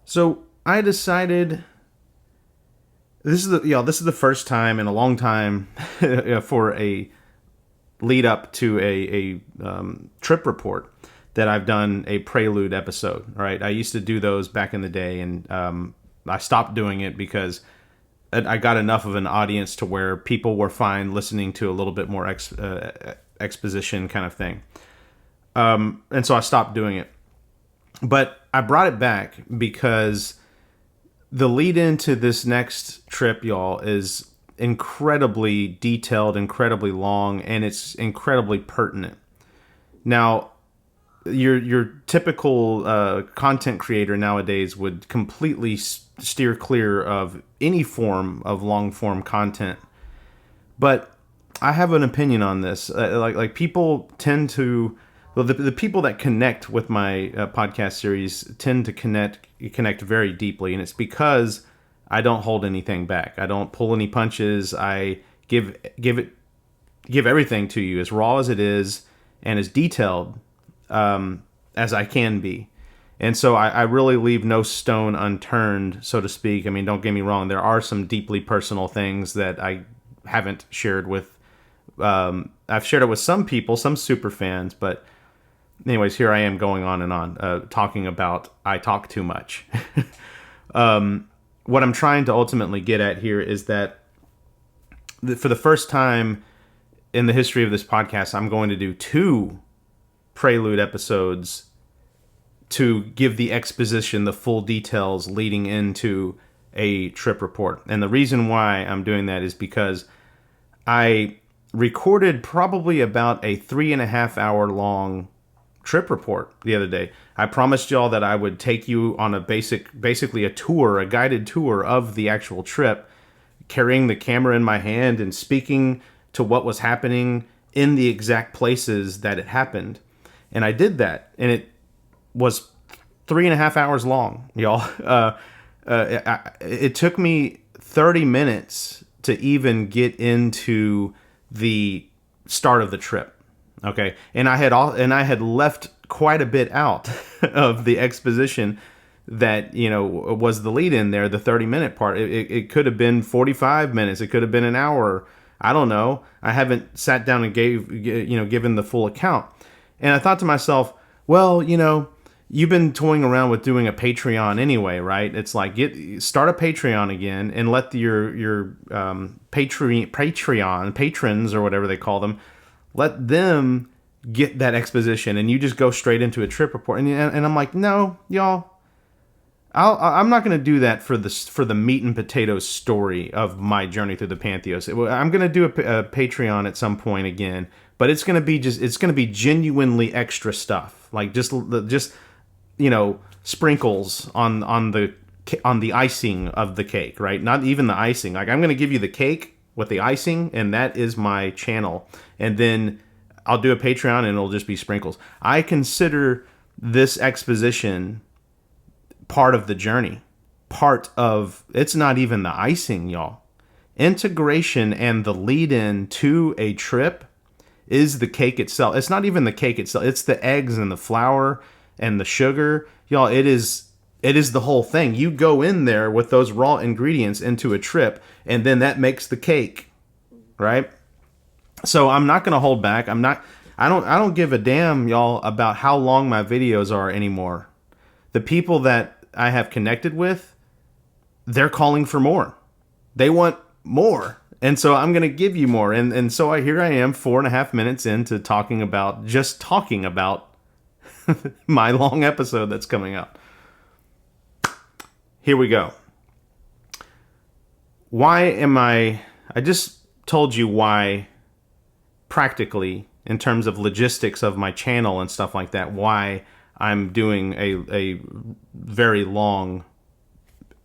So I decided this is the first time in a long time for a lead up to a trip report that I've done a prelude episode. Right, I used to do those back in the day, and I stopped doing it because I got enough of an audience to where people were fine listening to a little bit more exposition kind of thing, and so I stopped doing it. But I brought it back because the lead into this next trip, y'all, is incredibly detailed, incredibly long, and it's incredibly pertinent. Now, your typical content creator nowadays would completely steer clear of any form of long form content, but I have an opinion on this. Like people tend to, well, the people that connect with my podcast series tend to connect very deeply, and it's because I don't hold anything back. I don't pull any punches. I give everything to you as raw as it is and as detailed as I can be. And so I really leave no stone unturned, so to speak. I mean, don't get me wrong. There are some deeply personal things that I haven't shared with. I've shared it with some people, some super fans, but anyways, here I am going on and on, talking about I talk too much. What I'm trying to ultimately get at here is that for the first time in the history of this podcast, I'm going to do 2 prelude episodes to give the exposition, the full details leading into a trip report. And the reason why I'm doing that is because I recorded probably about a 3.5 hour long trip report the other day. I promised y'all that I would take you on basically a tour, a guided tour of the actual trip, carrying the camera in my hand and speaking to what was happening in the exact places that it happened. And I did that, and it was 3.5 hours long, y'all. It took me 30 minutes to even get into the start of the trip. Okay, and I had left quite a bit out of the exposition that was the lead in there, the 30-minute part. It could have been 45 minutes. It could have been an hour. I don't know. I haven't sat down and given the full account. And I thought to myself, well, you've been toying around with doing a Patreon anyway, right? It's like start a Patreon again and let your Patreon patrons or whatever they call them, let them get that exposition, and you just go straight into a trip report. And I'm like, no, y'all, I'm not going to do that for the meat and potatoes story of my journey through the Pantheos. I'm going to do a Patreon at some point again, but it's going to be genuinely extra stuff, like just sprinkles on the icing of the cake, right? Not even the icing. Like, I'm going to give you the cake with the icing, and that is my channel. And then I'll do a Patreon, and it'll just be sprinkles. I consider this exposition part of the journey. It's not even the icing, y'all. Integration and the lead-in to a trip is the cake itself. It's not even the cake itself. It's the eggs and the flour and the sugar. Y'all, it is the whole thing. You go in there with those raw ingredients into a trip, and then that makes the cake, right? So I'm not going to hold back. I don't give a damn, y'all, about how long my videos are anymore. The people that I have connected with, they're calling for more. They want more. And so I'm going to give you more. And so here I am 4.5 minutes into talking about my long episode that's coming out. Here we go. I just told you why, practically, in terms of logistics of my channel and stuff like that, why I'm doing a very long,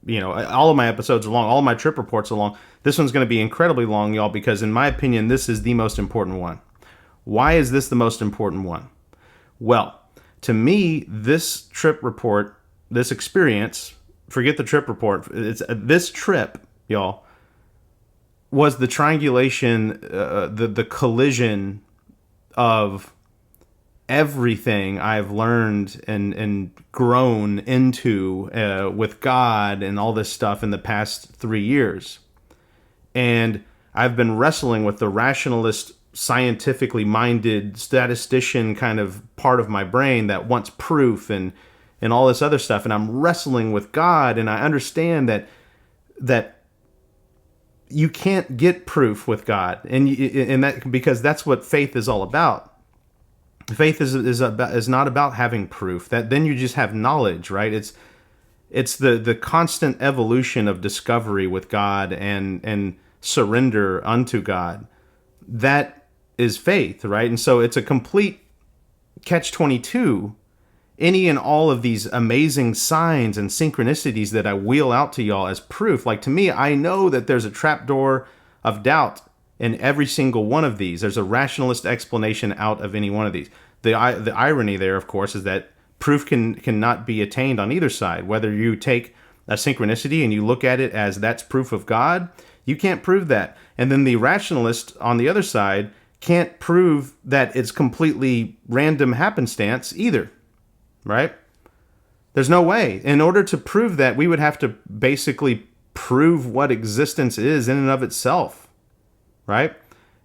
all of my episodes are long, all of my trip reports are long. This one's going to be incredibly long, y'all, because in my opinion, this is the most important one. Why is this the most important one? Well, to me, this trip report, this experience, forget the trip report, this trip, y'all, was the triangulation, the collision of everything I've learned and grown into with God and all this stuff in the past 3 years. And I've been wrestling with the rationalist, scientifically minded statistician kind of part of my brain that wants proof and all this other stuff. And I'm wrestling with God, and I understand that you can't get proof with God, and that because that's what faith is all about. Faith is not about having proof. That then you just have knowledge, right? It's the constant evolution of discovery with God and surrender unto God. That is faith, right? And so it's a complete catch-22. Any and all of these amazing signs and synchronicities that I wheel out to y'all as proof, like to me, I know that there's a trapdoor of doubt in every single one of these. There's a rationalist explanation out of any one of these. The irony there, of course, is that proof cannot be attained on either side. Whether you take a synchronicity and you look at it as that's proof of God, you can't prove that. And then the rationalist on the other side can't prove that it's completely random happenstance either, right? There's no way. In order to prove that, we would have to basically prove what existence is in and of itself, right?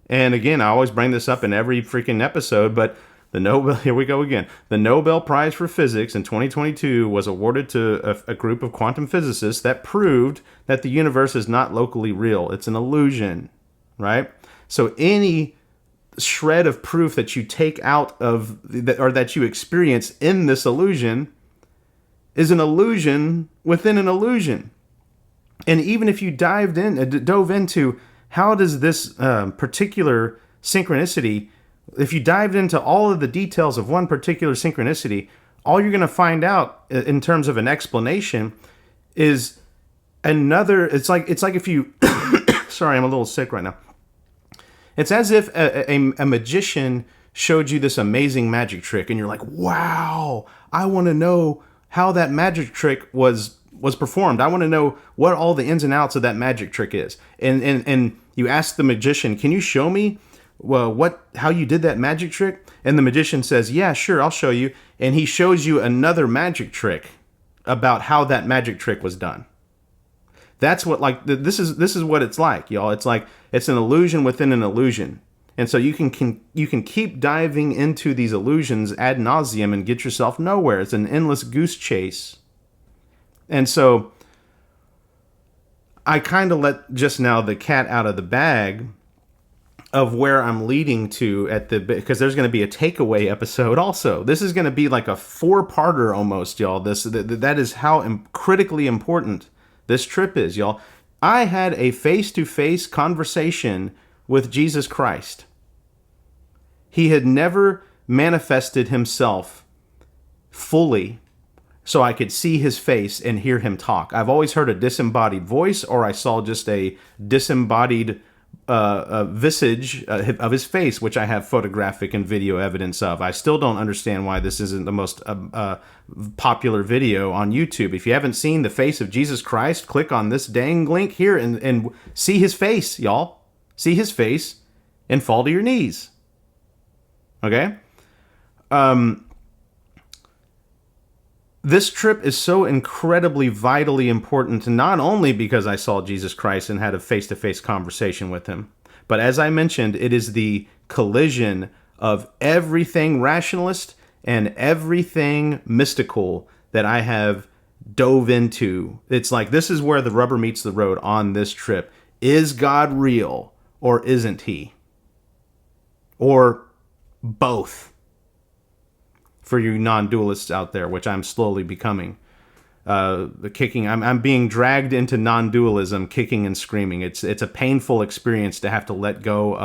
And again, I always bring this up in every freaking episode, but here we go again. The Nobel Prize for Physics in 2022 was awarded to a group of quantum physicists that proved that the universe is not locally real. It's an illusion, right? So any shred of proof that you take out of, or that you experience in this illusion, is an illusion within an illusion. And even if you dove into how does this particular synchronicity, if you dived into all of the details of one particular synchronicity, all you're going to find out in terms of an explanation is another. It's like if you, sorry, I'm a little sick right now. It's as if a magician showed you this amazing magic trick, and you're like, wow, I want to know how that magic trick was performed. I want to know what all the ins and outs of that magic trick is. And you ask the magician, can you show me how you did that magic trick? And the magician says, yeah, sure, I'll show you. And he shows you another magic trick about how that magic trick was done. That's what, like, this is what it's like, y'all. It's like it's an illusion within an illusion. And so you can keep diving into these illusions ad nauseum and get yourself nowhere. It's an endless goose chase. And so I kind of let just now the cat out of the bag of where I'm leading to because there's going to be a takeaway episode also. This is going to be like a 4-parter almost, y'all. That is how critically important this trip is, y'all. I had a face-to-face conversation with Jesus Christ. He had never manifested himself fully so I could see his face and hear him talk. I've always heard a disembodied voice, or I saw just a disembodied visage of his face, which I have photographic and video evidence of. I still don't understand why this isn't the most popular video on YouTube. If you haven't seen the face of Jesus Christ, click on this dang link here and see his face, y'all. See his face and fall to your knees. Okay? This trip is so incredibly, vitally important, not only because I saw Jesus Christ and had a face-to-face conversation with him, but as I mentioned, it is the collision of everything rationalist and everything mystical that I have dove into. It's like this is where the rubber meets the road on this trip. Is God real or isn't he? Or both? For you non-dualists out there, which I'm slowly becoming. I'm being dragged into non-dualism, kicking and screaming. It's a painful experience to have to let go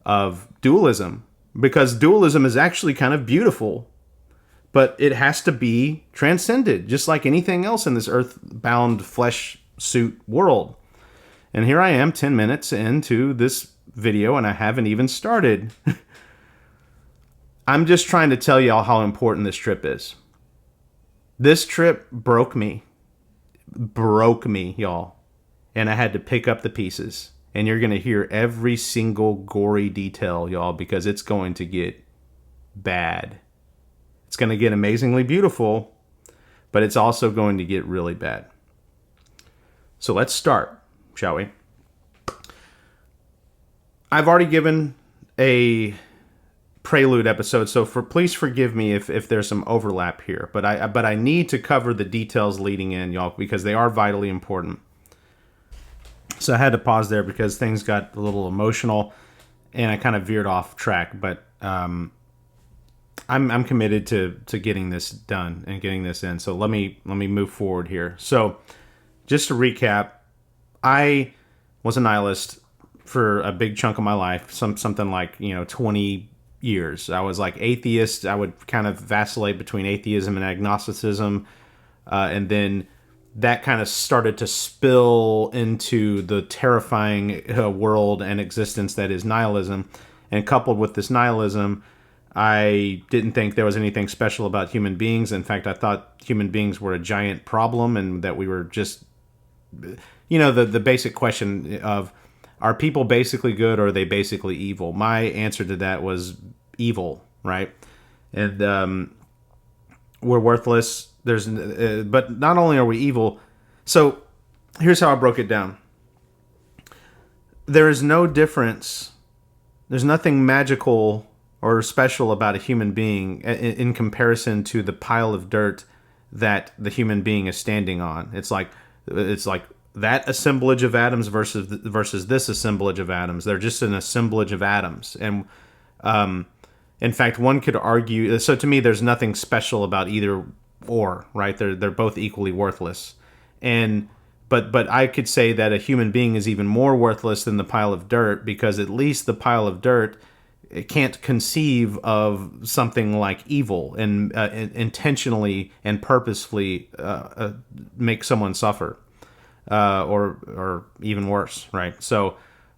of dualism, because dualism is actually kind of beautiful, but it has to be transcended, just like anything else in this earth-bound flesh suit world. And here I am 10 minutes into this video, and I haven't even started. I'm just trying to tell y'all how important this trip is. This trip broke me, y'all. And I had to pick up the pieces. And you're going to hear every single gory detail, y'all, because it's going to get bad. It's going to get amazingly beautiful, but it's also going to get really bad. So let's start, shall we? I've already given a prelude episode, so please forgive me if there's some overlap here. But I need to cover the details leading in, y'all, because they are vitally important. So I had to pause there because things got a little emotional, and I kind of veered off track. But I'm committed to getting this done and getting this in. So let me move forward here. So just to recap, I was a nihilist for a big chunk of my life, something like 20 years. I was like atheist. I would kind of vacillate between atheism and agnosticism, and then that kind of started to spill into the terrifying world and existence that is nihilism. And coupled with this nihilism, I didn't think there was anything special about human beings. In fact, I thought human beings were a giant problem, and that we were just, the basic question of, are people basically good or are they basically evil? My answer to that was evil, right? And we're worthless. But not only are we evil. So here's how I broke it down. There is no difference. There's nothing magical or special about a human being in comparison to the pile of dirt that the human being is standing on. It's like that assemblage of atoms versus this assemblage of atoms. They're just an assemblage of atoms. And in fact, one could argue, so to me, there's nothing special about either or, right? They're both equally worthless. But I could say that a human being is even more worthless than the pile of dirt, because at least the pile of dirt, it can't conceive of something like evil and intentionally and purposefully make someone suffer. Or even worse, right? So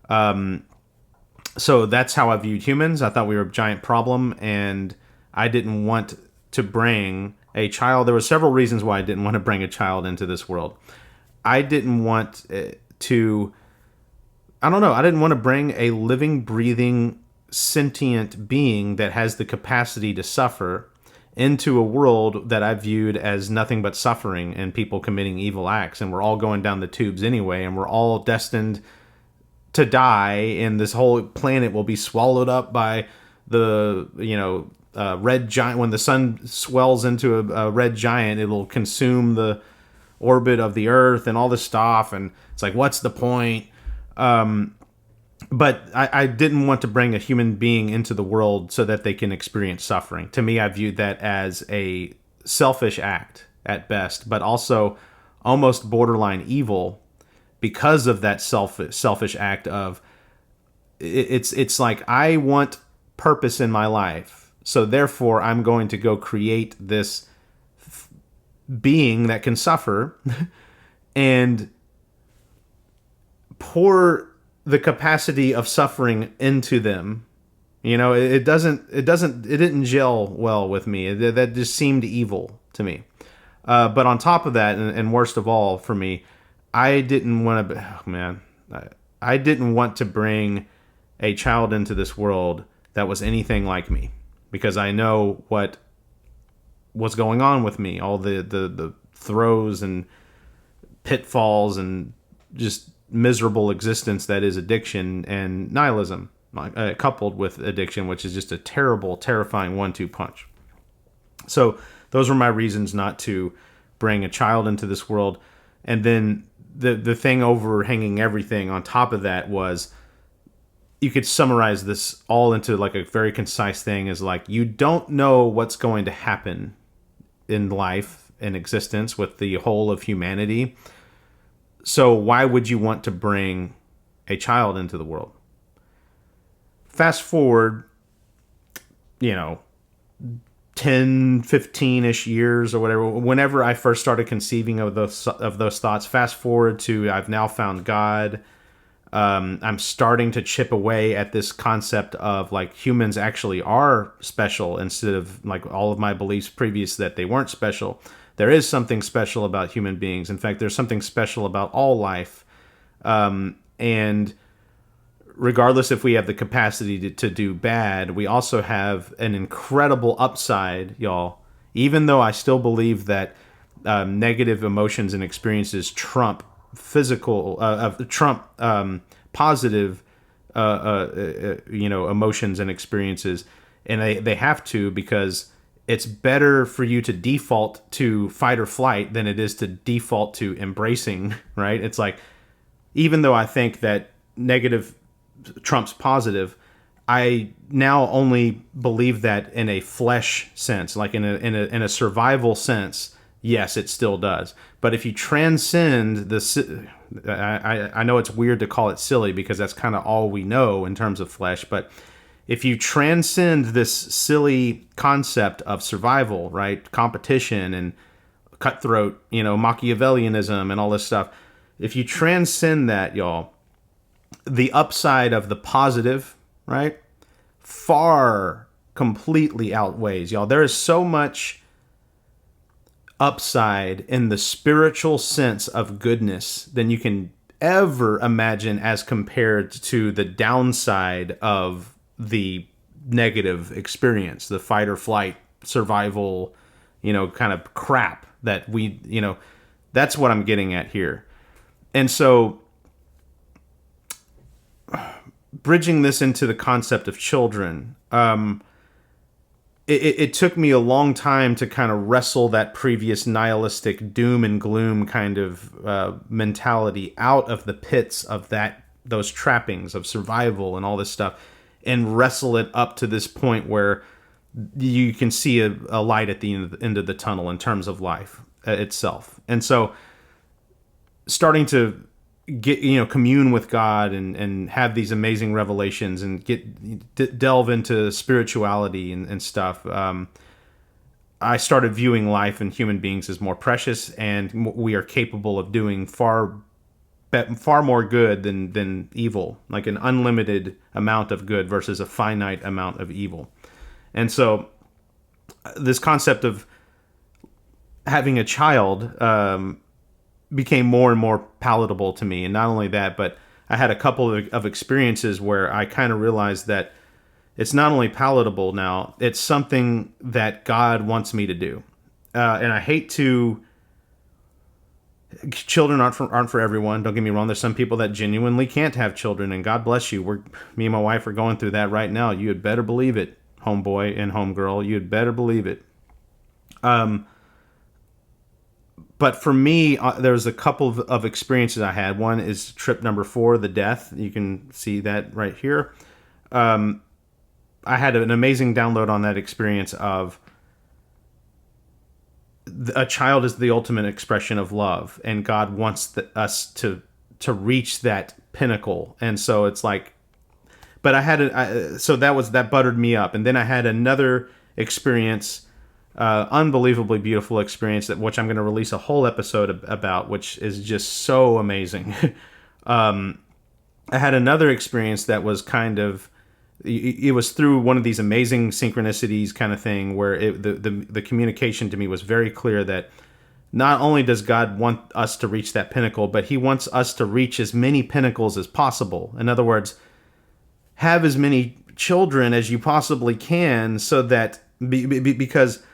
that's how I viewed humans. I thought we were a giant problem, and I didn't want to bring a child. There were several reasons why I didn't want to bring a child into this world. I didn't want to bring a living, breathing, sentient being that has the capacity to suffer into a world that I viewed as nothing but suffering and people committing evil acts. And we're all going down the tubes anyway, and we're all destined to die, and this whole planet will be swallowed up by the, red giant. When the sun swells into a red giant, it'll consume the orbit of the earth and all this stuff. And it's like, what's the point? But I didn't want to bring a human being into the world so that they can experience suffering. To me, I viewed that as a selfish act at best, but also almost borderline evil because of that selfish act of, it's like, I want purpose in my life, so therefore I'm going to go create this being that can suffer and pour the capacity of suffering into them. It didn't gel well with me. That just seemed evil to me. But on top of that, and worst of all for me, I didn't want to bring a child into this world that was anything like me, because I know what was going on with me, all the throes and pitfalls and just miserable existence that is addiction and nihilism, coupled with addiction, which is just a terrible, terrifying 1-2 punch. So those were my reasons not to bring a child into this world. And then the thing overhanging everything on top of that was, you could summarize this all into like a very concise thing, is like, you don't know what's going to happen in life and existence with the whole of humanity. So why would you want to bring a child into the world? Fast forward, 10, 15-ish years or whatever, whenever I first started conceiving of those thoughts, fast forward to, I've now found God. I'm starting to chip away at this concept of like humans actually are special, instead of like all of my beliefs previous that they weren't special. There is something special about human beings. In fact, there's something special about all life. And regardless if we have the capacity to do bad, we also have an incredible upside, y'all. Even though I still believe that negative emotions and experiences trump positive, emotions and experiences, and they have to, because it's better for you to default to fight or flight than it is to default to embracing, right? It's like, even though I think that negative trumps positive, I now only believe that in a flesh sense, like in a survival sense. Yes, it still does. But if you transcend the, I know it's weird to call it silly because that's kind of all we know in terms of flesh, but if you transcend this silly concept of survival, right, competition and cutthroat, Machiavellianism and all this stuff, if you transcend that, y'all, the upside of the positive, right, far completely outweighs, y'all. There is so much upside in the spiritual sense of goodness than you can ever imagine as compared to the downside of the negative experience, the fight or flight, survival, kind of crap that that's what I'm getting at here. And so, bridging this into the concept of children, it took me a long time to kind of wrestle that previous nihilistic doom and gloom kind of mentality out of the pits of those trappings of survival and all this stuff, and wrestle it up to this point where you can see a light at the end of the tunnel in terms of life itself. And so, starting to get commune with God and have these amazing revelations and delve into spirituality and stuff, I started viewing life and human beings as more precious, and we are capable of doing far more good than evil, like an unlimited amount of good versus a finite amount of evil. And so this concept of having a child became more and more palatable to me. And not only that, but I had a couple of experiences where I kind of realized that it's not only palatable now, it's something that God wants me to do. And I hate to... Children aren't for everyone. Don't get me wrong. There's some people that genuinely can't have children, and God bless you. Me and my wife are going through that right now. You had better believe it, homeboy and homegirl. You had better believe it. But for me, there's a couple of experiences I had. One is trip number 4, the death. You can see that right here. I had an amazing download on that experience of a child is the ultimate expression of love, and God wants us to reach that pinnacle. And so it's like, but I had so that buttered me up. And then I had another experience, unbelievably beautiful experience, which I'm going to release a whole episode about, which is just so amazing. I had another experience that was kind of, it was through one of these amazing synchronicities kind of thing, where the communication to me was very clear that not only does God want us to reach that pinnacle, but he wants us to reach as many pinnacles as possible. In other words, have as many children as you possibly can, so that because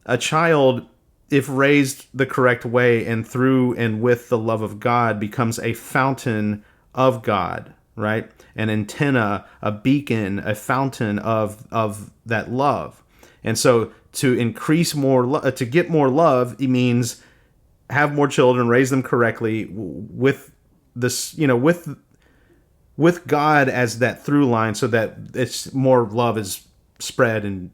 a child, if raised the correct way and through and with the love of God, becomes a fountain of God, right? An antenna, a beacon, a fountain of that love. And so to increase to get more love, it means have more children, raise them correctly with this, with God as that through line, so that it's more love is spread, and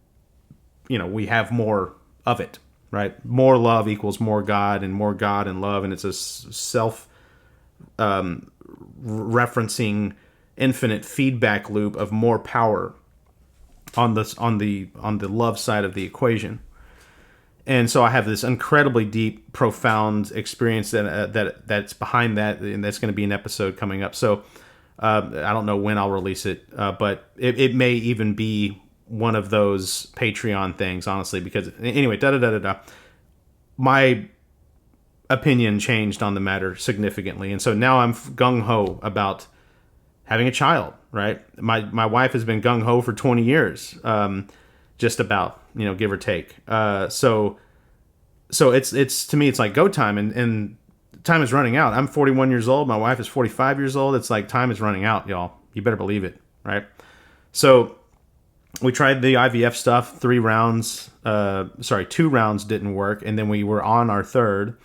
we have more of it, right? More love equals more God and love, and it's a self referencing infinite feedback loop of more power on the love side of the equation. And so I have this incredibly deep, profound experience that's behind that, and that's going to be an episode coming up. So I don't know when I'll release it, but it may even be one of those Patreon things, honestly, because anyway, my opinion changed on the matter significantly. And so now I'm gung-ho about having a child, right? My wife has been gung ho for 20 years, just about, give or take. So it's to me, it's like go time, and time is running out. I'm 41 years old. My wife is 45 years old. It's like time is running out, y'all. You better believe it, right? So we tried the IVF stuff, 2 rounds didn't work, and then we were on our third,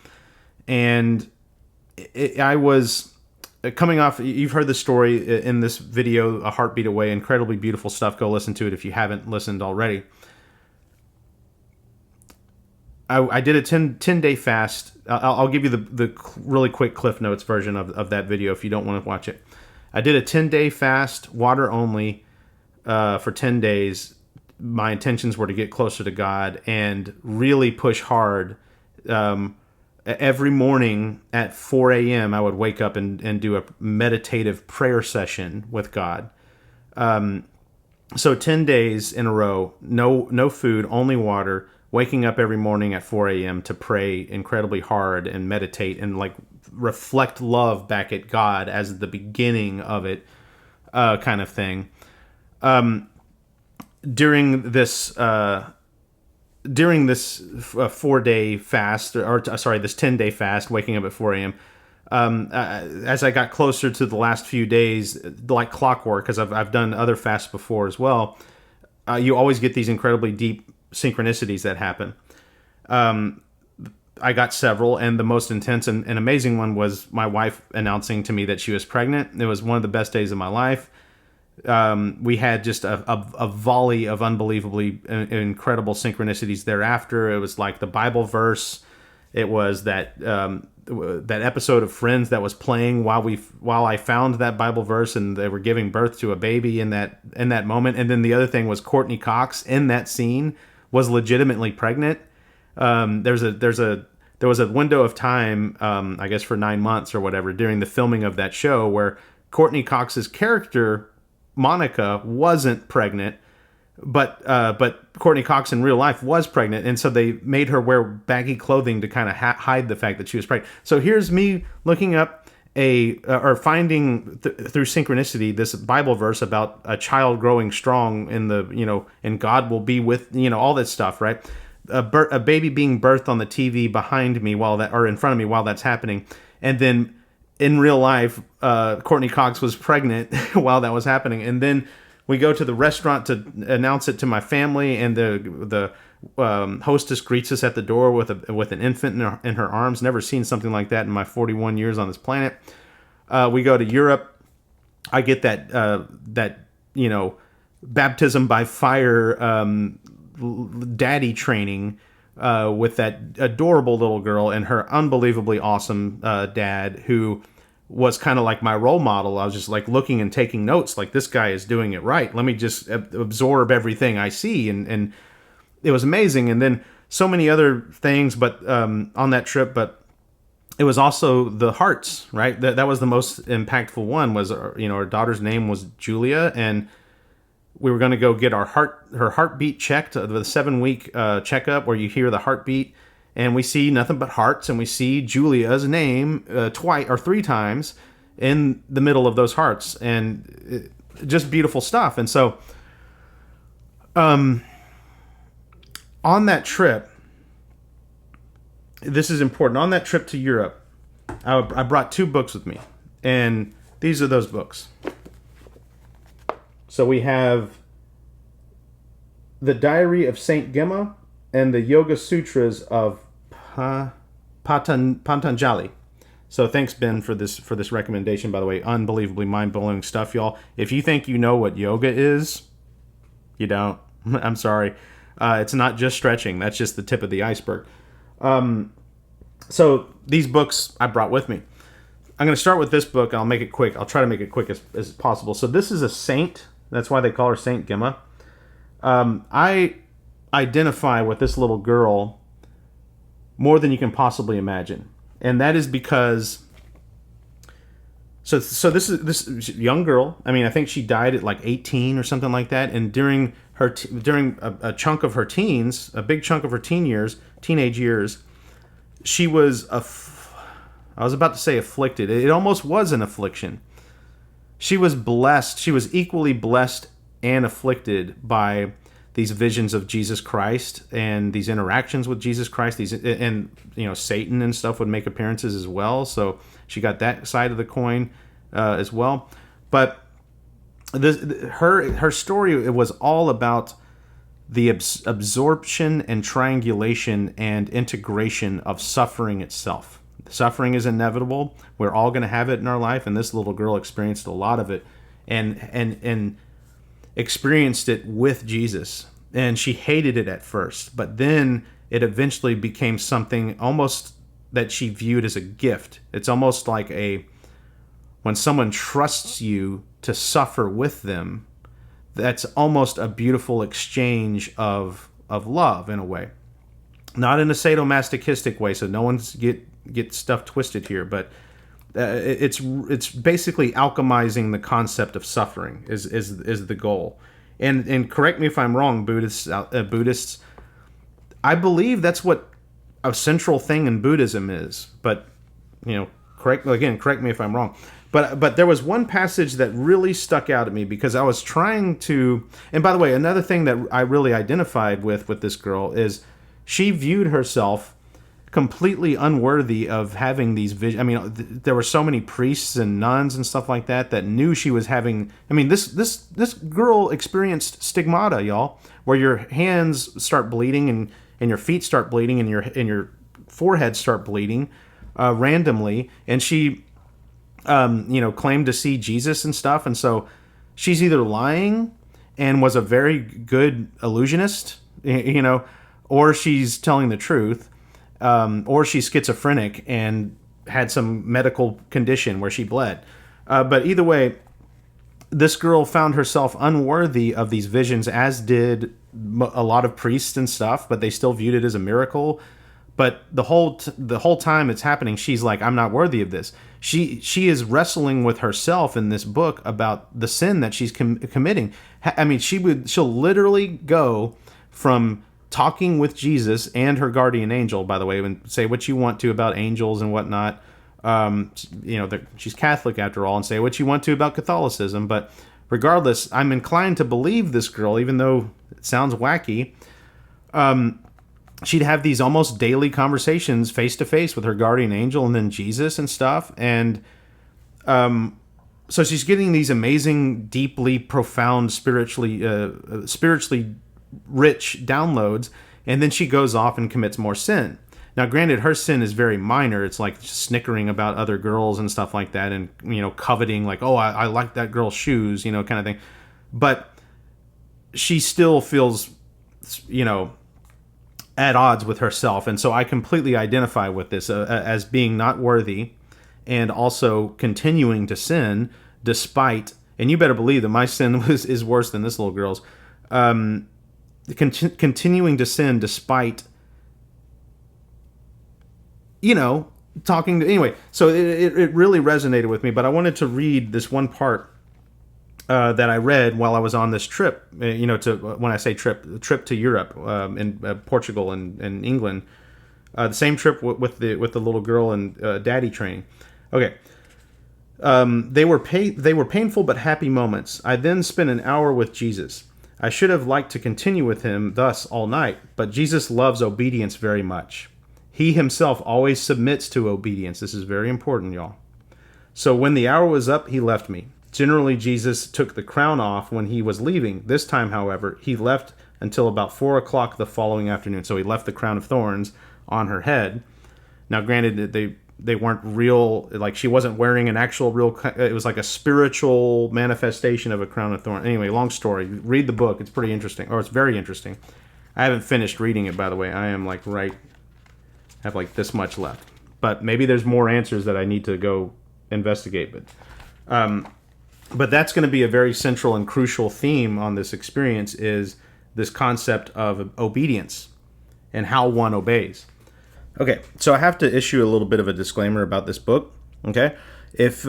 and I was coming off. You've heard the story in this video, A Heartbeat Away. Incredibly beautiful stuff. Go listen to it if you haven't listened already. I did a 10-day fast. I'll give you the really quick Cliff Notes version of that video if you don't want to watch it. I did a 10-day fast, water only, for 10 days. My intentions were to get closer to God and really push hard. Every morning at 4 a.m., I would wake up and do a meditative prayer session with God. So 10 days in a row, no food, only water, waking up every morning at 4 a.m. to pray incredibly hard and meditate and like reflect love back at God as the beginning of it, kind of thing. During this 4-day fast, this 10-day fast, waking up at 4 a.m., as I got closer to the last few days, like clockwork, because I've done other fasts before as well, you always get these incredibly deep synchronicities that happen. I got several, and the most intense and amazing one was my wife announcing to me that she was pregnant. It was one of the best days of my life. We had just a volley of unbelievably incredible synchronicities thereafter. It was like the Bible verse. It was that episode of Friends that was playing while I found that Bible verse, and they were giving birth to a baby in that moment. And then the other thing was Courtney Cox in that scene was legitimately pregnant. There was a window of time, I guess for 9 months or whatever, during the filming of that show where Courtney Cox's character Monica wasn't pregnant, but Courtney Cox in real life was pregnant, and so they made her wear baggy clothing to kind of hide the fact that she was pregnant. So here's me looking up finding through synchronicity this Bible verse about a child growing strong and God will be with all that stuff, right? A baby being birthed on the TV behind me in front of me while that's happening, and then in real life, Courtney Cox was pregnant while that was happening. And then we go to the restaurant to announce it to my family, and the hostess greets us at the door with an infant in her arms. Never seen something like that in my 41 years on this planet. We go to Europe. I get that baptism by fire daddy training with that adorable little girl and her unbelievably awesome dad, who was kind of like my role model. I was just like looking and taking notes, like this guy is doing it right. Let me just absorb everything I see, and it was amazing. And then so many other things, but on that trip, but it was also the hearts, right? That was the most impactful one. Was our daughter's name was Julia, and we were going to go get her heartbeat checked, the 7-week checkup where you hear the heartbeat, and we see nothing but hearts, and we see Julia's name twice or 3 times in the middle of those hearts, and just beautiful stuff. And so, on that trip, this is important. On that trip to Europe, I brought 2 books with me, and these are those books. So we have the Diary of Saint Gemma and the Yoga Sutras of Patanjali. So thanks, Ben, for this recommendation, by the way. Unbelievably mind-blowing stuff, y'all. If you think you know what yoga is, you don't. I'm sorry. It's not just stretching. That's just the tip of the iceberg. So these books I brought with me. I'm going to start with this book, and I'll make it quick. I'll try to make it quick as possible. So this is a saint. That's why they call her Saint Gemma. I identify with this little girl more than you can possibly imagine. And that is because... So this is this young girl. I mean, I think she died at like 18 or something like that. And during a chunk of her teens, a big chunk of her teenage years, she was I was about to say afflicted. It almost was an affliction. she was blessed. She was equally blessed and afflicted by these visions of Jesus Christ and these interactions with Jesus Christ. These, and Satan and stuff would make appearances as well. So she got that side of the coin as well. But her story, it was all about the absorption and triangulation and integration of suffering itself. Suffering is inevitable. We're all going to have it in our life, and this little girl experienced a lot of it, and experienced it with Jesus. And she hated it at first, but then it eventually became something almost that she viewed as a gift. It's almost like when someone trusts you to suffer with them, that's almost a beautiful exchange of love in a way. Not in a sadomasochistic way, so no one's get stuff twisted here, but it's basically alchemizing the concept of suffering is the goal. And correct me if I'm wrong, Buddhists. I believe that's what a central thing in Buddhism is, but correct me if I'm wrong. But there was one passage that really stuck out at me because I was trying to. And by the way, another thing that I really identified with this girl is she viewed herself completely unworthy of having these visions. I mean, there were so many priests and nuns and stuff like that knew she was having. I mean, this girl experienced stigmata, y'all, where your hands start bleeding and your feet start bleeding and your forehead start bleeding randomly, and she claimed to see Jesus and stuff. And so she's either lying and was a very good illusionist, or she's telling the truth, or she's schizophrenic and had some medical condition where she bled. But either way, this girl found herself unworthy of these visions, as did a lot of priests and stuff, but they still viewed it as a miracle. But the whole time it's happening, she's like, I'm not worthy of this. She is wrestling with herself in this book about the sin that she's committing. I mean, she'll literally go from talking with Jesus and her guardian angel, by the way, and say what you want to about angels and whatnot. She's Catholic after all, and say what you want to about Catholicism. But regardless, I'm inclined to believe this girl, even though it sounds wacky. She'd have these almost daily conversations face to face with her guardian angel and then Jesus and stuff. And so she's getting these amazing, deeply profound, spiritually rich downloads. And then she goes off and commits more sin. Now, granted, her sin is very minor. It's like snickering about other girls and stuff like that. And, coveting like, oh, I like that girl's shoes, kind of thing. But she still feels, at odds with herself. And so I completely identify with this as being not worthy and also continuing to sin despite, and you better believe that my sin is worse than this little girl's, continuing to sin despite, talking to, anyway. So it really resonated with me, but I wanted to read this one part that I read while I was on this trip, when I say trip to Europe, in Portugal and England, the same trip with the little girl and daddy training. Okay. They were painful but happy moments. I then spent an hour with Jesus. I should have liked to continue with him thus all night, but Jesus loves obedience very much. He himself always submits to obedience. This is very important, y'all. So when the hour was up, he left me. Generally, Jesus took the crown off when he was leaving. This time, however, he left until about 4 o'clock the following afternoon. So he left the crown of thorns on her head. Now, granted, they weren't real, like she wasn't wearing an actual real, it was like a spiritual manifestation of a crown of thorns. Anyway, long story. Read the book. It's pretty interesting, or it's very interesting. I haven't finished reading it, by the way. I am have like this much left. But maybe there's more answers that I need to go investigate. But that's going to be a very central and crucial theme on this experience, is this concept of obedience and how one obeys. Okay, so I have to issue a little bit of a disclaimer about this book, okay? If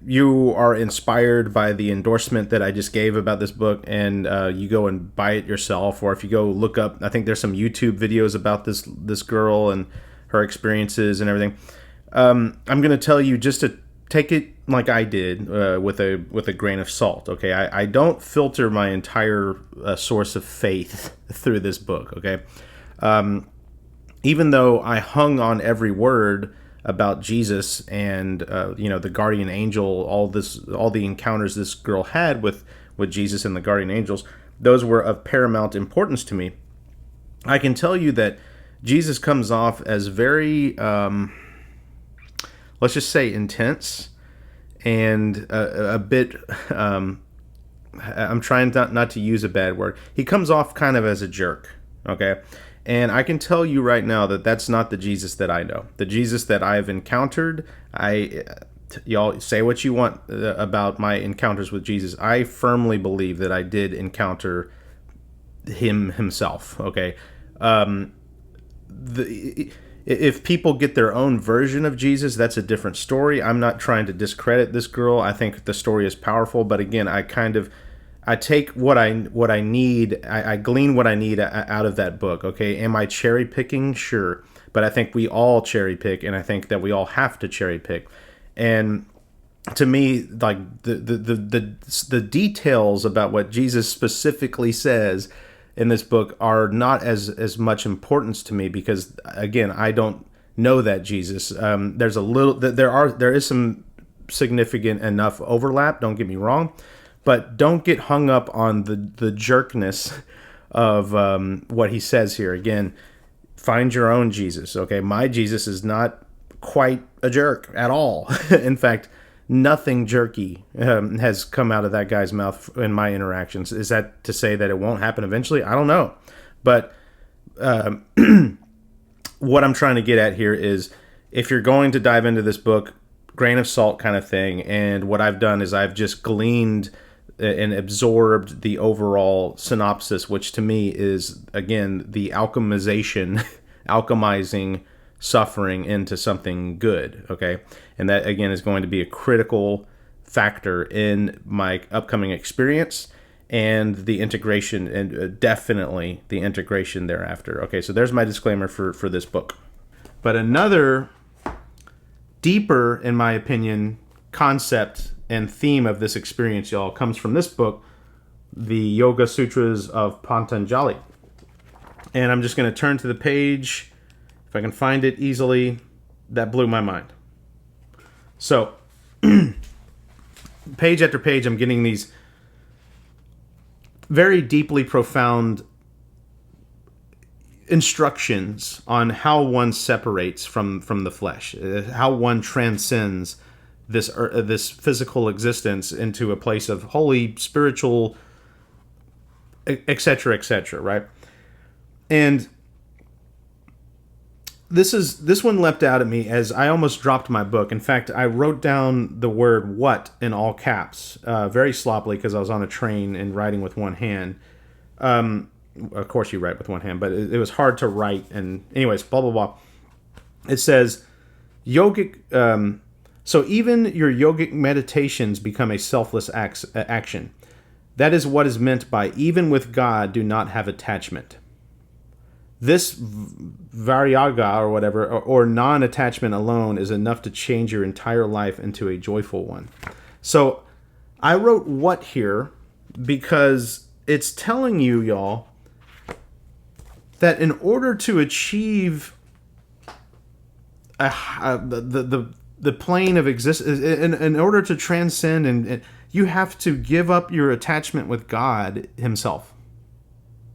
you are inspired by the endorsement that I just gave about this book and you go and buy it yourself, or if you go look up, I think there's some YouTube videos about this girl and her experiences and everything. I'm going to tell you just to take it like I did, with a grain of salt. Okay, I don't filter my entire source of faith through this book. Okay, even though I hung on every word about Jesus and the guardian angel, all the encounters this girl had with Jesus and the guardian angels, those were of paramount importance to me. I can tell you that Jesus comes off as very, let's just say, intense and a bit. I'm trying not to use a bad word. He comes off kind of as a jerk. Okay. And I can tell you right now that that's not the Jesus that I know. The Jesus that I've encountered, y'all say what you want about my encounters with Jesus. I firmly believe that I did encounter him himself. Okay, if people get their own version of Jesus, that's a different story. I'm not trying to discredit this girl. I think the story is powerful, but again, I take what I need. I glean what I need out of that book. Okay, am I cherry picking? Sure, but I think we all cherry pick, and I think that we all have to cherry pick. And to me, like the details about what Jesus specifically says in this book are not as much importance to me, because again, I don't know that Jesus. There is some significant enough overlap. Don't get me wrong. But don't get hung up on the jerkness of what he says here. Again, find your own Jesus, okay? My Jesus is not quite a jerk at all. In fact, nothing jerky has come out of that guy's mouth in my interactions. Is that to say that it won't happen eventually? I don't know. But what I'm trying to get at here is, if you're going to dive into this book, grain of salt kind of thing, and what I've done is I've just gleaned and absorbed the overall synopsis, which to me is, again, the alchemizing suffering into something good, okay? And that, again, is going to be a critical factor in my upcoming experience and the integration, and definitely the integration thereafter. Okay, so there's my disclaimer for this book. But another deeper, in my opinion, concept and theme of this experience, y'all, comes from this book, the Yoga Sutras of Patanjali. And I'm just going to turn to the page, if I can find it easily. That blew my mind. So, page after page, I'm getting these very deeply profound instructions on how one separates from the flesh, how one transcends this physical existence into a place of holy, spiritual, etc., right? And this one leapt out at me as I almost dropped my book. In fact, I wrote down the word "what" in all caps, very sloppily, because I was on a train and writing with one hand. Of course, you write with one hand, but it was hard to write. And anyways, blah blah blah. It says, yogic. So even your yogic meditations become a selfless action. That is what is meant by "even with God, do not have attachment." This vairagya, or whatever, or non-attachment alone, is enough to change your entire life into a joyful one. So I wrote "what" here because it's telling you, y'all, that in order to achieve the plane of existence, in order to transcend, and you have to give up your attachment with God himself.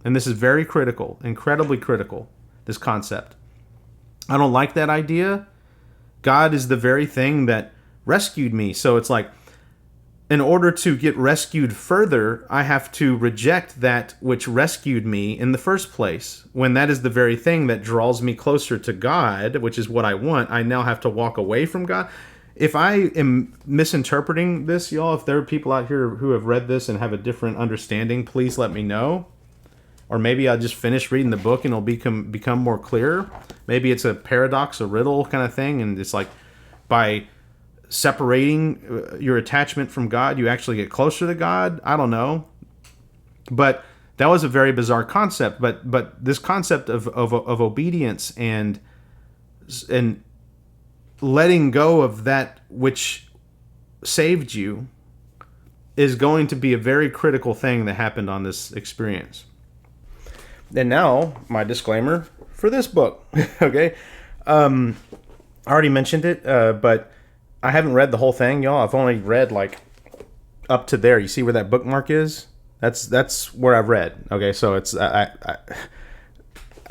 And this is very critical, incredibly critical, this concept. I don't like that idea. God is the very thing that rescued me. So it's like, in order to get rescued further, I have to reject that which rescued me in the first place. When that is the very thing that draws me closer to God, which is what I want, I now have to walk away from God. If I am misinterpreting this, y'all, if there are people out here who have read this and have a different understanding, please let me know. Or maybe I'll just finish reading the book and it'll become more clear. Maybe it's a paradox, a riddle kind of thing, and it's like by separating your attachment from God, you actually get closer to God. I don't know. But that was a very bizarre concept. But this concept of obedience and letting go of that which saved you is going to be a very critical thing that happened on this experience. And now, my disclaimer for this book, okay? I already mentioned it, but I haven't read the whole thing, y'all. I've only read like up to there. You see where that bookmark is? That's where I've read. Okay, so it's I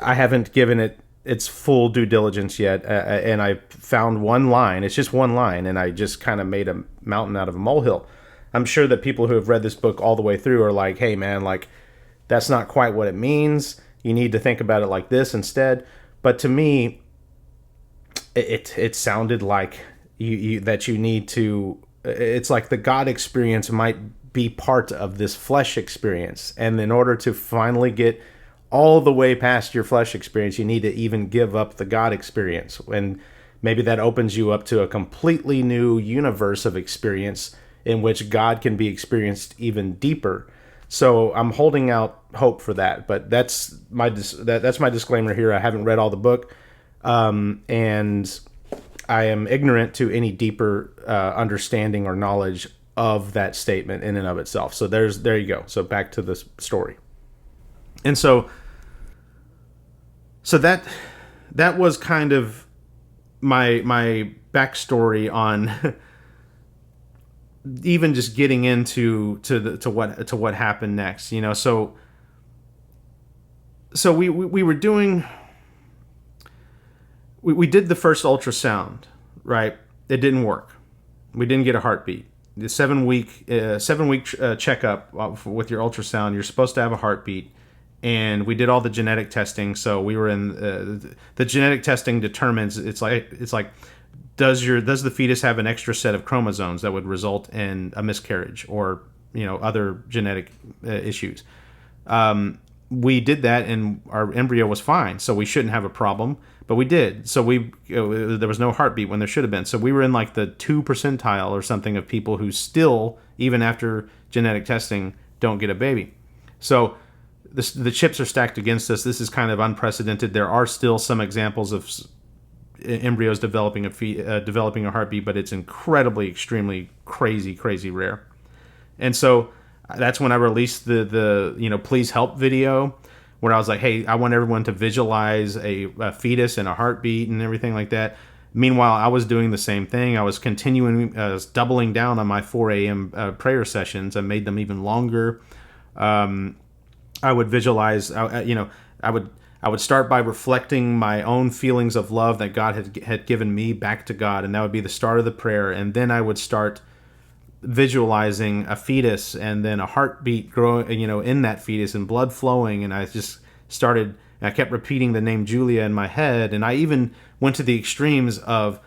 haven't given it its full due diligence yet, and I found one line. It's just one line, and I just kind of made a mountain out of a molehill. I'm sure that people who have read this book all the way through are like, hey man, like that's not quite what it means. You need to think about it like this instead. But to me, it sounded like that you need to. It's like the God experience might be part of this flesh experience, and in order to finally get all the way past your flesh experience, you need to even give up the God experience, and maybe that opens you up to a completely new universe of experience in which God can be experienced even deeper. So I'm holding out hope for that, but that's my disclaimer here. I haven't read all the book, and I am ignorant to any deeper understanding or knowledge of that statement in and of itself. So there you go. So back to the story. And so that was kind of my backstory on even just getting into what happened next. You know, so we were doing. We did the first ultrasound, right? It didn't work. We didn't get a heartbeat. The 7-week checkup with your ultrasound, you're supposed to have a heartbeat, and we did all the genetic testing. So we were in the genetic testing determines it's like does the fetus have an extra set of chromosomes that would result in a miscarriage or other genetic issues. We did that, and our embryo was fine, so we shouldn't have a problem. But we did. So there was no heartbeat when there should have been. So we were in like the 2 percentile or something of people who still, even after genetic testing, don't get a baby. So the chips are stacked against us. This is kind of unprecedented. There are still some examples of embryos developing a heartbeat, but it's incredibly, extremely crazy rare. And so that's when I released the please help video, where I was like, hey, I want everyone to visualize a fetus and a heartbeat and everything like that. Meanwhile, I was doing the same thing. I was doubling down on my 4 a.m. Prayer sessions. I made them even longer. I would visualize, I would start by reflecting my own feelings of love that God had given me back to God, and that would be the start of the prayer. And then I would start visualizing a fetus and then a heartbeat growing, in that fetus and blood flowing. And I just started, and I kept repeating the name Julia in my head. And I even went to the extremes of,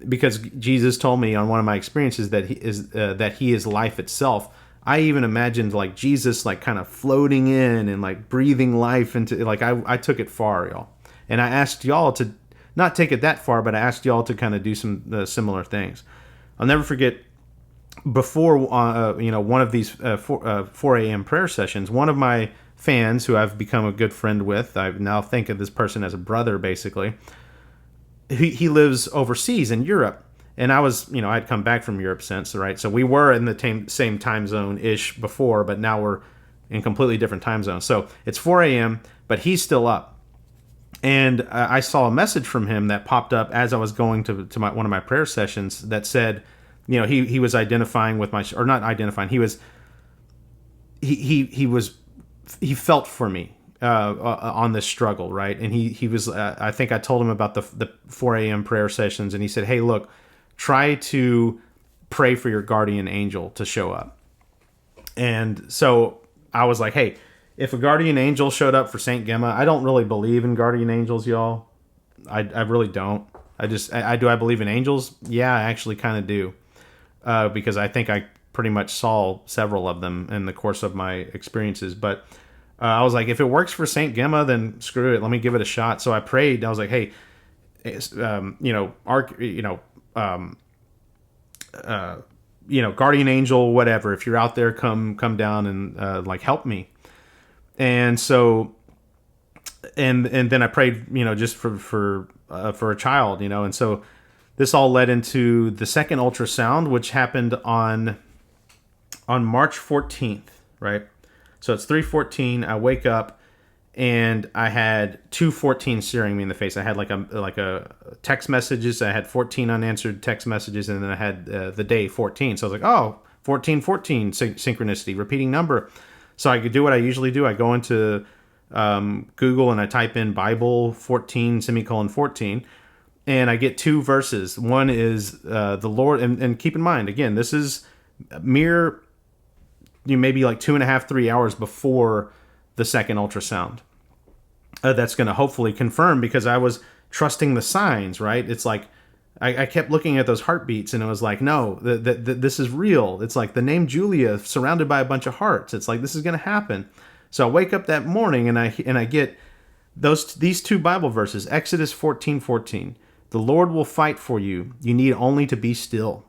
because Jesus told me on one of my experiences that he is life itself. I even imagined like Jesus, like kind of floating in and like breathing life into, like I took it far, y'all. And I asked y'all to not take it that far, but I asked y'all to kind of do some similar things. I'll never forget, before one of these 4 a.m. prayer sessions, one of my fans who I've become a good friend with, I now think of this person as a brother, basically. He lives overseas in Europe, and I was, I'd come back from Europe since, right? So we were in the same time zone-ish before, but now we're in completely different time zones. So it's 4 a.m., but he's still up. And I saw a message from him that popped up as I was going to one of my prayer sessions that said, he was identifying with or not identifying. He felt for me on this struggle, right? And he was. I think I told him about the 4 a.m. prayer sessions, and he said, "Hey, look, try to pray for your guardian angel to show up." And so I was like, "Hey, if a guardian angel showed up for Saint Gemma, I don't really believe in guardian angels, y'all. I really don't. I believe in angels? Yeah, I actually kind of do." Because I think I pretty much saw several of them in the course of my experiences. But I was like, if it works for Saint Gemma, then screw it. Let me give it a shot. So I prayed. I was like, hey, guardian angel, whatever. If you're out there, come down and help me. And so, and then I prayed, just for a child, and so this all led into the second ultrasound, which happened on March 14th, right? So it's 3:14. I wake up and I had 2:14 staring me in the face. I had like a text messages. I had 14 unanswered text messages, and then I had the day 14. So I was like, oh, 14, synchronicity, repeating number. So I could do what I usually do. I go into Google and I type in Bible 14 semicolon 14, and I get two verses. One is the Lord, and keep in mind, again, this is mere maybe like 2.5, 3 hours before the second ultrasound. That's going to hopefully confirm, because I was trusting the signs, right? It's like I kept looking at those heartbeats, and it was like, no, this is real. It's like the name Julia surrounded by a bunch of hearts. It's like, this is going to happen. So I wake up that morning and I get these two Bible verses, Exodus 14:14. The Lord will fight for you. You need only to be still,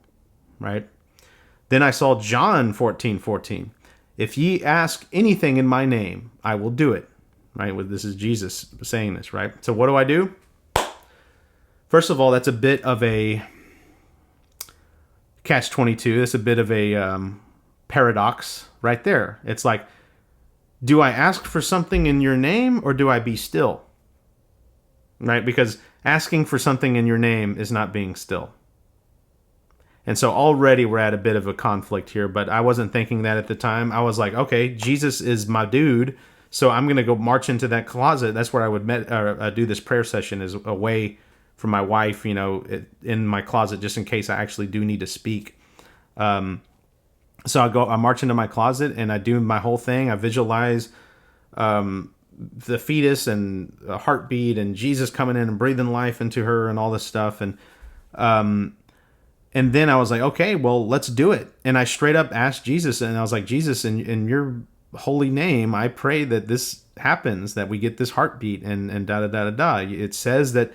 right? Then I saw John 14:14. If ye ask anything in my name, I will do it. Right? This is Jesus saying this, right? So what do? First of all, that's a bit of a catch-22. That's a bit of a paradox right there. It's like, do I ask for something in your name, or do I be still? Right? Because asking for something in your name is not being still. And so already we're at a bit of a conflict here, but I wasn't thinking that at the time. I was like, okay, Jesus is my dude, so I'm going to go march into that closet. That's where I would do this prayer session, is away from my wife, in my closet, just in case I actually do need to speak. So I march into my closet and I do my whole thing. I visualize the fetus and a heartbeat and Jesus coming in and breathing life into her and all this stuff. And then I was like, okay, well, let's do it. And I straight up asked Jesus, and I was like, Jesus, in your holy name, I pray that this happens, that we get this heartbeat and da da da da da. It says that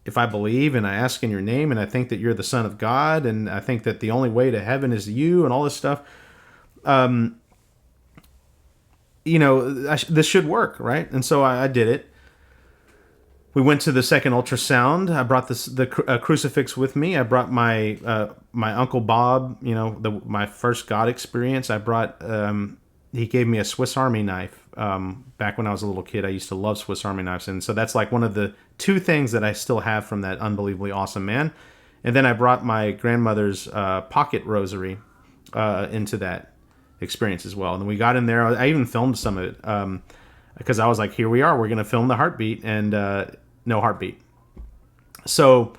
if I believe and I ask in your name, and I think that you're the Son of God, and I think that the only way to heaven is you, and all this stuff, this should work, right? And so I did it. We went to the second ultrasound. I brought the crucifix with me. I brought my Uncle Bob, my first God experience. I brought, he gave me a Swiss Army knife. Back when I was a little kid, I used to love Swiss Army knives. And so that's like one of the two things that I still have from that unbelievably awesome man. And then I brought my grandmother's pocket rosary into that experience as well. And then we got in there. I even filmed some of it. Because I was like, here we are, we're going to film the heartbeat, and no heartbeat. So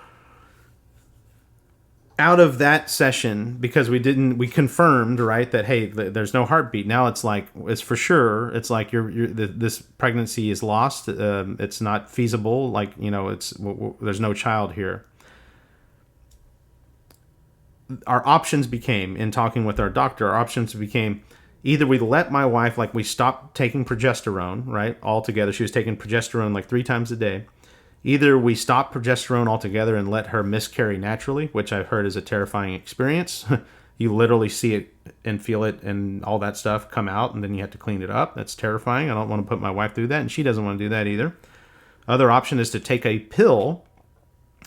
out of that session, because we confirmed, right, that, hey, there's no heartbeat. Now it's like, it's for sure. It's like this pregnancy is lost. It's not feasible. Like, there's no child here. Our options became, in talking with our doctor, either we let my wife, like we stopped taking progesterone, right, altogether. She was taking progesterone like 3 times a day. Either we stop progesterone altogether and let her miscarry naturally, which I've heard is a terrifying experience. You literally see it and feel it and all that stuff come out, and then you have to clean it up. That's terrifying. I don't want to put my wife through that, and she doesn't want to do that either. Other option is to take a pill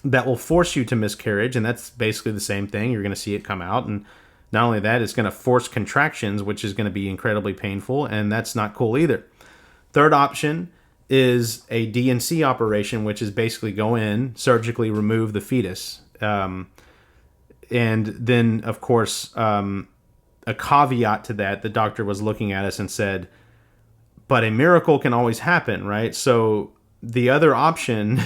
that will force you to miscarriage, and that's basically the same thing. You're going to see it come out, and not only that, it's going to force contractions, which is going to be incredibly painful, and that's not cool either. Third option is a D&C operation, which is basically go in, surgically remove the fetus. And then, of course, a caveat to that, the doctor was looking at us and said, but a miracle can always happen, right? So the other option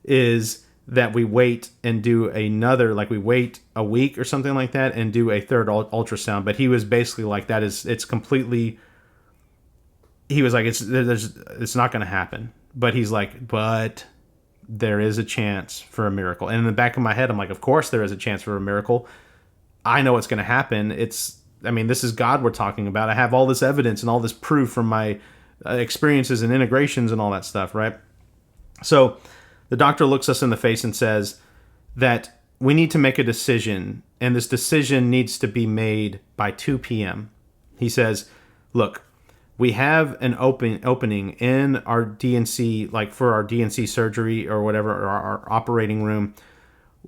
is that we wait and do another, like we wait a week or something like that and do a third ultrasound. But he was basically like, it's completely, he was like, it's not going to happen. But he's like, but there is a chance for a miracle. And in the back of my head, I'm like, of course there is a chance for a miracle. I know it's going to happen. This is God we're talking about. I have all this evidence and all this proof from my experiences and integrations and all that stuff, right? So the doctor looks us in the face and says that we need to make a decision, and this decision needs to be made by 2 p.m. He says, look, we have an opening in our D&C, like for our D&C surgery or whatever, or our operating room.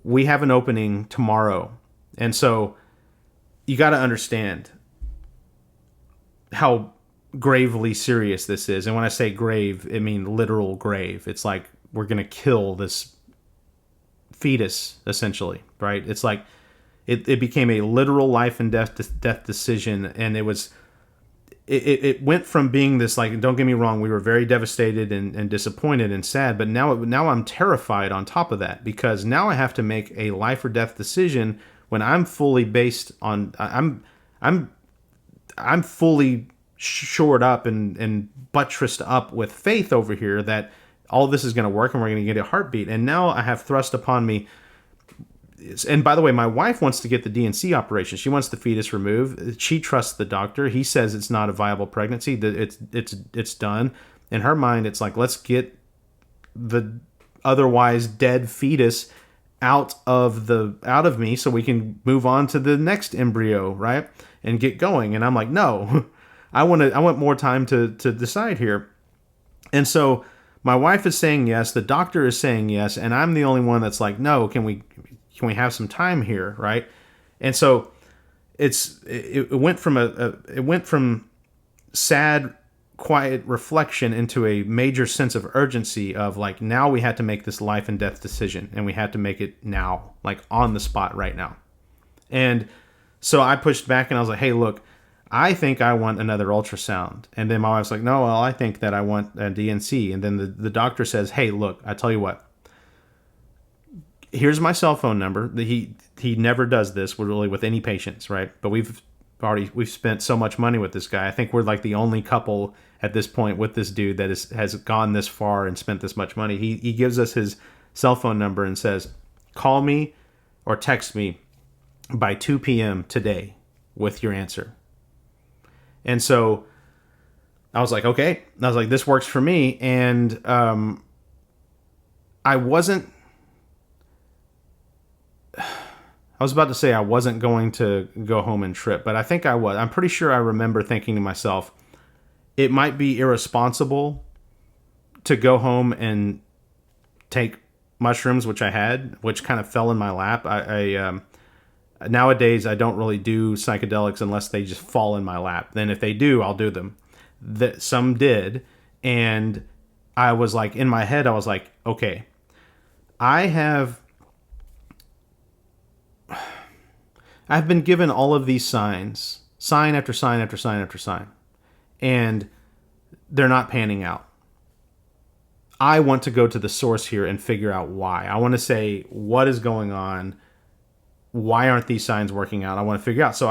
we have an opening tomorrow. And so you got to understand how gravely serious this is. And when I say grave, I mean literal grave. It's like we're going to kill this fetus, essentially, right? It's like it became a literal life and death decision. And it went from being this, like, don't get me wrong, we were very devastated and disappointed and sad, but now I'm terrified on top of that, because now I have to make a life or death decision when I'm fully based on, I'm fully shored up and buttressed up with faith over here that all this is going to work and we're going to get a heartbeat. And now I have thrust upon me. And by the way, my wife wants to get the DNC operation. She wants the fetus removed. She trusts the doctor. He says it's not a viable pregnancy. That it's done. In her mind, it's like, let's get the otherwise dead fetus out of me so we can move on to the next embryo, right? And get going. And I'm like, no, I want more time to decide here. And so my wife is saying yes, the doctor is saying yes, and I'm the only one that's like, no, can we have some time here, right? And so it went from sad, quiet reflection into a major sense of urgency of, like, now we had to make this life and death decision, and we had to make it now, like on the spot right now. And so I pushed back and I was like, hey, look, I think I want another ultrasound. And then my wife's like, no, well, I think that I want a DNC. And then the doctor says, hey, look, I tell you what, here's my cell phone number. He never does this really with any patients, right? But we've spent so much money with this guy. I think we're like the only couple at this point with this dude that has gone this far and spent this much money. He gives us his cell phone number and says, call me or text me by 2 p.m. today with your answer. And so I was like, okay. I was like, this works for me. And I was about to say I wasn't going to go home and trip, but I think I was. I'm pretty sure I remember thinking to myself, it might be irresponsible to go home and take mushrooms, which I had, which kind of fell in my lap. Nowadays, I don't really do psychedelics unless they just fall in my lap. Then if they do, I'll do them. Some did. And I was like, in my head, I was like, okay, I've been given all of these signs, sign after sign after sign after sign, and they're not panning out. I want to go to the source here and figure out why. I want to say, what is going on? Why aren't these signs working out? I want to figure out. So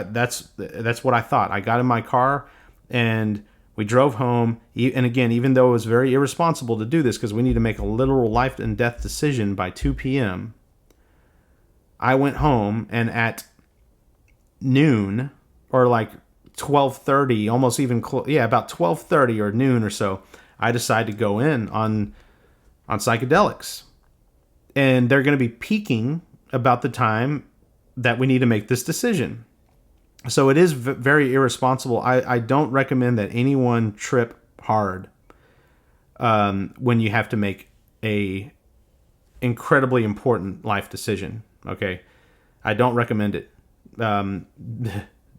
that's what I thought. I got in my car and we drove home. And again, even though it was very irresponsible to do this because we need to make a literal life and death decision by 2 p.m., I went home, and at noon or like 12:30, almost even about 12:30 or noon or so, I decided to go in on psychedelics. And they're going to be peaking about the time that we need to make this decision. So it is very irresponsible. I don't recommend that anyone trip hard when you have to make a incredibly important life decision. Okay, I don't recommend it. Don't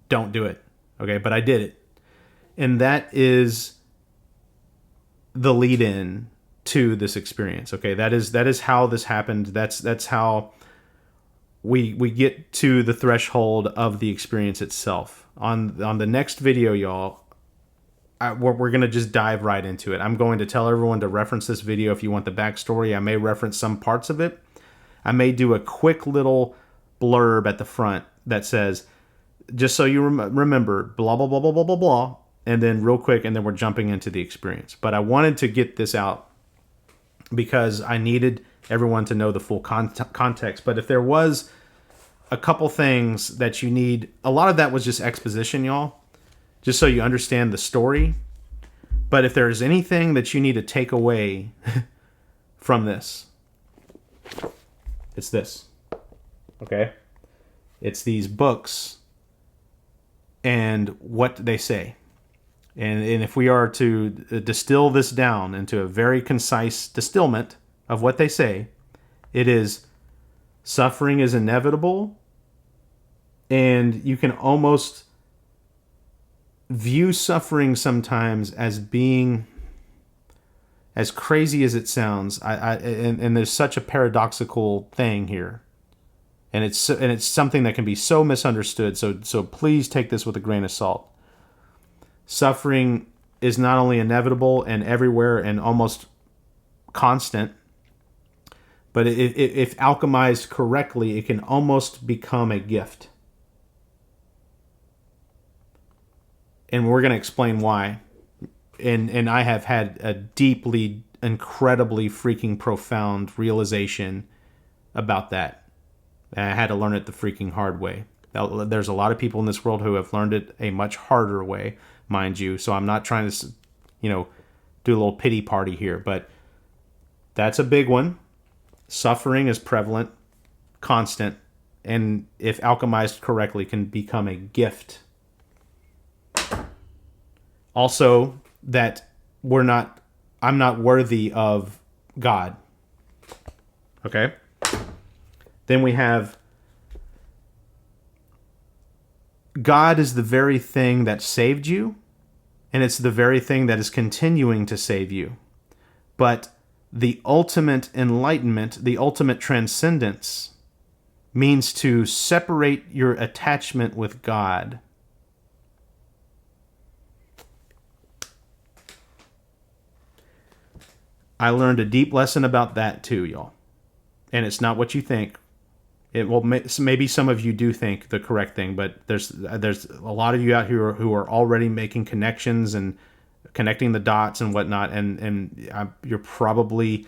do it. Okay, but I did it, and that is the lead-in to this experience. Okay, that is how this happened. That's how we get to the threshold of the experience itself. On the next video, y'all, we're going to just dive right into it. I'm going to tell everyone to reference this video if you want the backstory. I may reference some parts of it. I may do a quick little blurb at the front that says, just so you remember, blah, blah, blah, blah, blah, blah, blah, and then real quick, and then we're jumping into the experience. But I wanted to get this out because I needed everyone to know the full context. But if there was a couple things that you need, a lot of that was just exposition, y'all, just so you understand the story. But if there's anything that you need to take away from this, it's this. Okay? It's these books and what they say. And if we are to distill this down into a very concise distillment of what they say, it is Suffering is inevitable, and you can almost view suffering sometimes as being, as crazy as it sounds. And there's such a paradoxical thing here, and it's something that can be so misunderstood. So please take this with a grain of salt. Suffering is not only inevitable and everywhere and almost constant, but if alchemized correctly, it can almost become a gift. And we're going to explain why. And I have had a deeply, incredibly freaking profound realization about that. And I had to learn it the freaking hard way. There's a lot of people in this world who have learned it a much harder way, mind you. So I'm not trying to, do a little pity party here, but that's a big one. Suffering is prevalent, constant, and if alchemized correctly, can become a gift. Also, that I'm not worthy of God. Okay? Then we have God is the very thing that saved you, and it's the very thing that is continuing to save you. But the ultimate enlightenment, the ultimate transcendence, means to separate your attachment with God. I learned a deep lesson about that too, y'all. And it's not what you think. Maybe some of you do think the correct thing, but there's a lot of you out here who are already making connections and connecting the dots and whatnot, and you're probably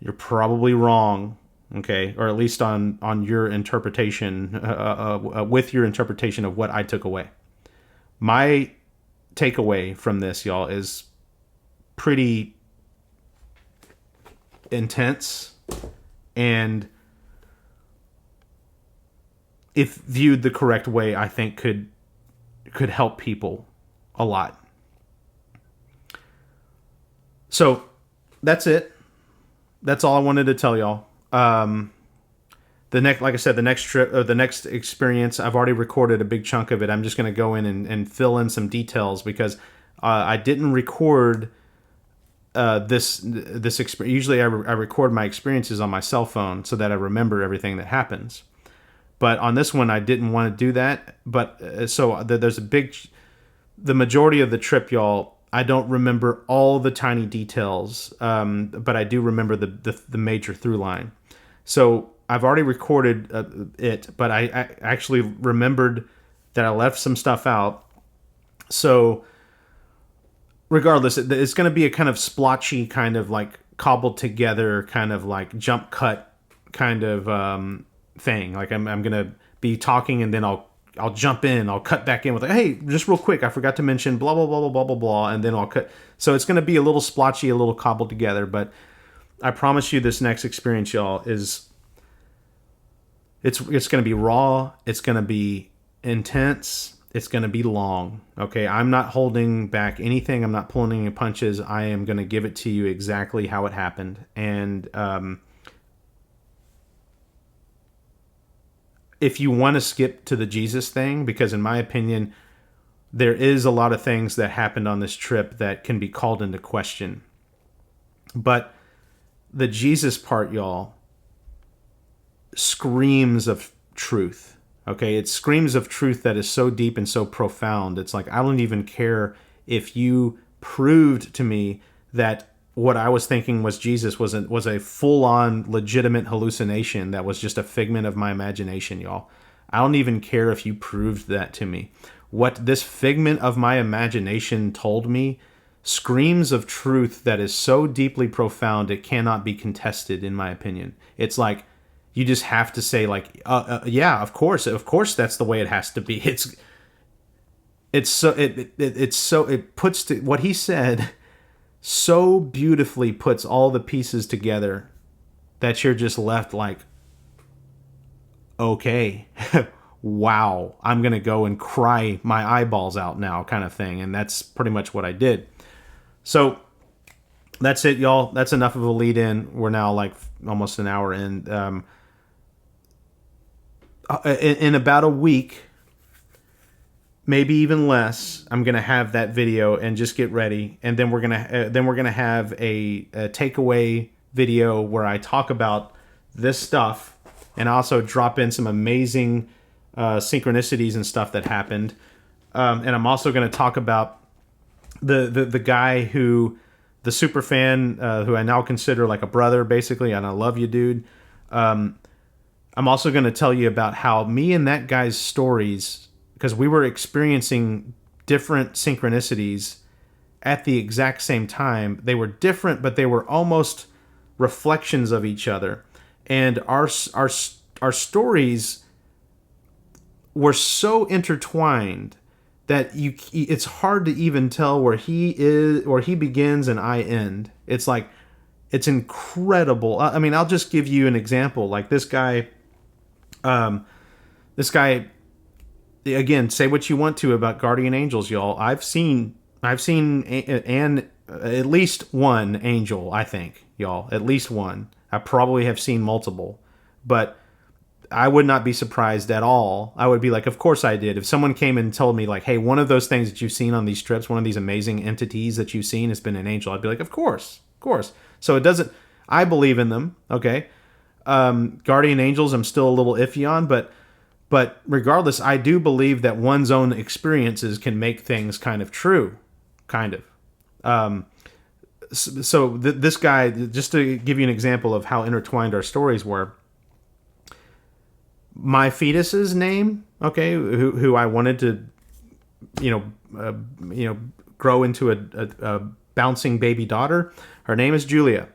wrong, okay, or at least on your interpretation, with your interpretation of what I took away. My takeaway from this, y'all, is pretty intense, and if viewed the correct way, I think could help people a lot. So that's it. That's all I wanted to tell y'all. Like I said, the next trip or the next experience, I've already recorded a big chunk of it. I'm just going to go in and fill in some details because I didn't record this experience. Usually I record my experiences on my cell phone so that I remember everything that happens. But on this one, I didn't want to do that. But so there's the majority of the trip, y'all, I don't remember all the tiny details, but I do remember the major through line. So I've already recorded it, but I actually remembered that I left some stuff out. So regardless, it's going to be a kind of splotchy, kind of like cobbled together, kind of like jump cut kind of thing. Like I'm going to be talking and then I'll jump in, I'll cut back in with like, hey, just real quick, I forgot to mention blah, blah, blah, blah, blah, blah, blah, and then I'll cut. So it's going to be a little splotchy, a little cobbled together, but I promise you this next experience, y'all, it's going to be raw, it's going to be intense, it's going to be long, okay? I'm not holding back anything, I'm not pulling any punches, I am going to give it to you exactly how it happened, and if you want to skip to the Jesus thing, because in my opinion, there is a lot of things that happened on this trip that can be called into question. But the Jesus part, y'all, screams of truth. Okay, it screams of truth that is so deep and so profound. It's like, I don't even care if you proved to me that what I was thinking was Jesus was a full-on legitimate hallucination that was just a figment of my imagination, y'all. I don't even care if you proved that to me. What this figment of my imagination told me screams of truth that is so deeply profound it cannot be contested, in my opinion. It's like, you just have to say like, yeah, of course that's the way it has to be. It puts to, what he said so beautifully puts all the pieces together that you're just left like, okay, wow, I'm going to go and cry my eyeballs out now kind of thing. And that's pretty much what I did. So that's it, y'all. That's enough of a lead in. We're now like almost an hour in. in about a week, maybe even less, I'm gonna have that video, and just get ready. And then we're gonna have a takeaway video where I talk about this stuff, and also drop in some amazing synchronicities and stuff that happened. And I'm also gonna talk about the guy who, the super fan, who I now consider like a brother, basically, and I love you, dude. I'm also going to tell you about how me and that guy's stories, because we were experiencing different synchronicities at the exact same time. They were different, but they were almost reflections of each other. And our stories were so intertwined that it's hard to even tell where he begins and I end. It's like, it's incredible. I mean, I'll just give you an example. Like this guy, again, say what you want to about guardian angels, y'all. I've seen and at least one angel, I think, y'all. At least one. I probably have seen multiple, but I would not be surprised at all. I would be like, of course I did. If someone came and told me like, hey, one of those things that you've seen on these trips, one of these amazing entities that you've seen has been an angel, I'd be like, of course. So it doesn't, I believe in them. Okay. Guardian angels, I'm still a little iffy on, but regardless, I do believe that one's own experiences can make things kind of true, kind of. This guy, just to give you an example of how intertwined our stories were, my fetus's name, okay, who I wanted to, grow into a bouncing baby daughter, her name is Julia.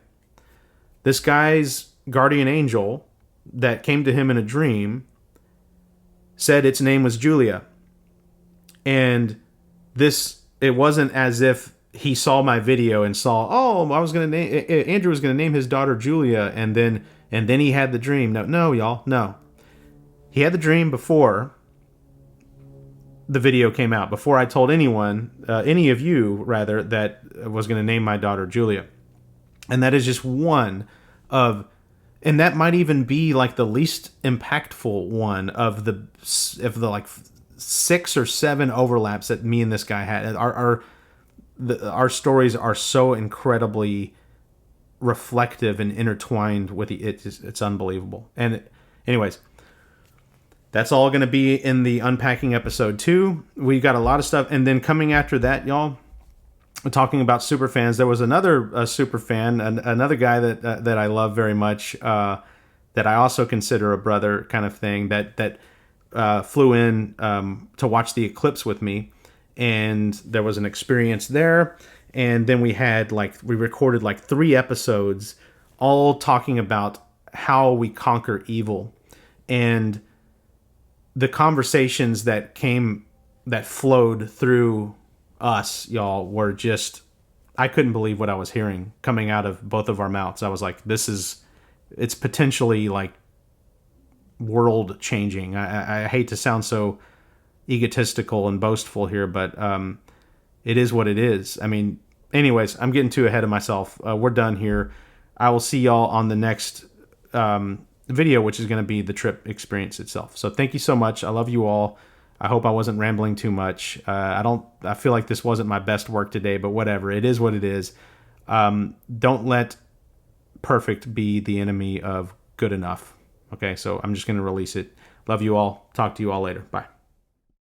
This guy's guardian angel that came to him in a dream said its name was Julia. And it wasn't as if he saw my video and saw, Andrew was going to name his daughter Julia, and then he had the dream. No, y'all, no. He had the dream before the video came out, before I told anyone, any of you rather, that I was going to name my daughter Julia. And that is just one of, and that might even be like the least impactful one of the like 6 or 7 overlaps that me and this guy had. Our stories are so incredibly reflective and intertwined with it's unbelievable. And anyways, that's all going to be in the unpacking episode 2. We got a lot of stuff. And then coming after that, y'all, talking about super fans, there was another super fan, another guy that I love very much, that I also consider a brother kind of thing, that flew in to watch the eclipse with me. And there was an experience there. And then we recorded like 3 episodes all talking about how we conquer evil. And the conversations that flowed through us, y'all, were just, I couldn't believe what I was hearing coming out of both of our mouths. I was like, it's potentially like world changing. I hate to sound so egotistical and boastful here, but it is what it is. I mean, anyways, I'm getting too ahead of myself. We're done here. I will see y'all on the next video, which is going to be the trip experience itself. So thank you so much. I love you all. I hope I wasn't rambling too much. I feel like this wasn't my best work today, but whatever. It is what it is. Don't let perfect be the enemy of good enough. Okay, so I'm just going to release it. Love you all. Talk to you all later. Bye.